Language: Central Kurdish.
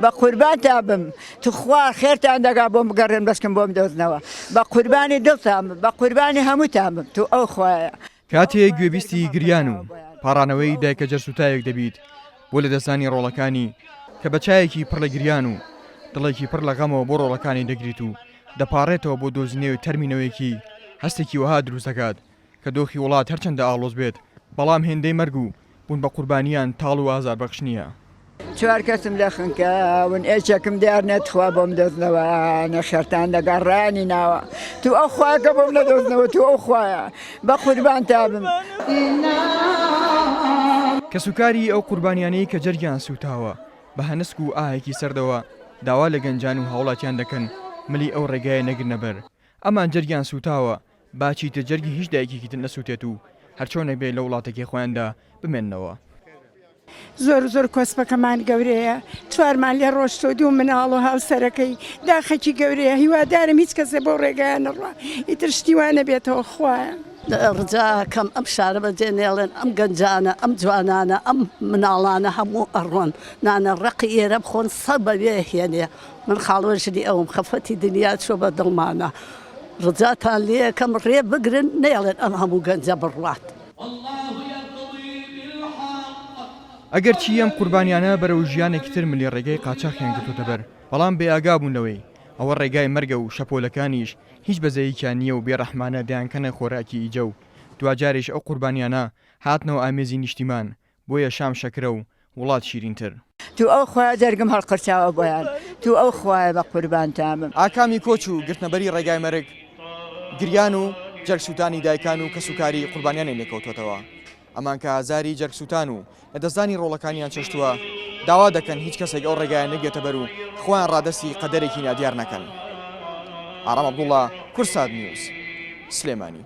بە قوربان تا بم تو خوار خێرتان دەگا بۆم بگەڕێن بەسکم بۆم دۆزنەوە بە قوربانی دڵتان بم بە قوربانی هەمووتان بم تو ئەو خوایە. کاتێک گوێبیستی گریان و پاڕانەوەی دایکە جەرسوتایەک دەبیت بۆ لە دەستانی ڕۆڵەکانی کە بە چایەکی پڕ لە گریان و دڵێکی پڕ لە غەمەوە بۆ ڕۆڵەکانی دەگریت و دەپارڕێتەوە بۆ دۆزینەوەی تەرمینەوەیەکی هەستێکی وەها دروست دەکات کە دۆخی وڵات هەرچەندە ئاڵۆز بێت بەڵام هێندەی مەرگ و بوون بە قوربانیان تاڵ و ئازار بەخش نییە. چوار کەسم لە خنکەون ئێچێکم دیار نێتخوا بۆم دۆزنەوە نەخێرتان دەگەڕانی ناوە تو ئەو خوایەکە بۆم نەدۆزنەوە تو ئەو خوایە بە قوربان تا بم. کە سوکاری ئەو قوربانیانەی کە جەرگیان سوتاوە بە هەنسک و ئاهێکی سەردەوە داوا لە گەنجان و هاوڵاتیان دەکەن ملی ئەو ڕێگایە نەگرنەبەر ئەمان جەرگیان سوتاوە باچی تر جەرگی هیچ دایکێکی تر نەسووتێت و هەرچۆنە بێ لە وڵاتێکی خۆیاندا بمێننەوە. زۆر کۆسپەکەمان گەورەیە چوارمان لێ ڕۆشتۆ دوو مناڵ و هاوسەرەکەی داخەکی گەورەیە هیوادارم هیچ کەسێ بۆ ڕێگایان نەڕوا ئیتر شتیوانە بێتەوە خوایە. ڕجاکەم ئەم شارە بەجێنێڵێن ئەم گەنجانە ئەم جوانانە ئەم مناڵانە هەموو ئەڕۆن نانە ڕقی ئێرە بخۆن سە بەوێ هێنێ من خاڵۆژنی ئەوم خەفەتی دنیا چۆ بە دڵمانە ڕجاتان لێەکەم ڕێ بگرن نێڵێن ئەم هەموو گەنجە بڕوات. ئەگەر چی ئەم قوربانیانە بەرەو ژیانێکی تر ملی ڕێگای قاچاقیان گرتوتە بەر بەڵام بێئاگا بوونەوەی ئەوە ڕێگای مەرگە و شەپۆلەکانیش هیچ بەزەیەکیان نییە و بێڕەحمانە دەیانکەنە خۆراکی ئیجە و دوجارێش ئەو قوربانیانە هاتنەوە ئامێزی نیشتیمان بۆیە شام شەکرە و وڵات شیرینتر. تو ئەو خوایە جەرگم هەڵقرچاوە بۆیان تو ئەو خوایە بە قوربان تا بم. ئاکامی کۆچ و گرتنەبەری ڕێگای مەرگ گریان و جەرگسووتانی دایکان و کە سوکاری قوربانیانە لێکەوتوتەوە ئەمان کە ئازاری جەرگسووتان و لە دەستانی ڕۆڵەکانیان چەشتووە داوا دەکەن هیچ کەسێک ئەو ڕێگایە نەگێتە بەر و خۆیان ڕادەستی قەدەرێکی نادیار نەکەن. ئارام عەبدوڵڵا، کورسات نیوز، سلێمانی.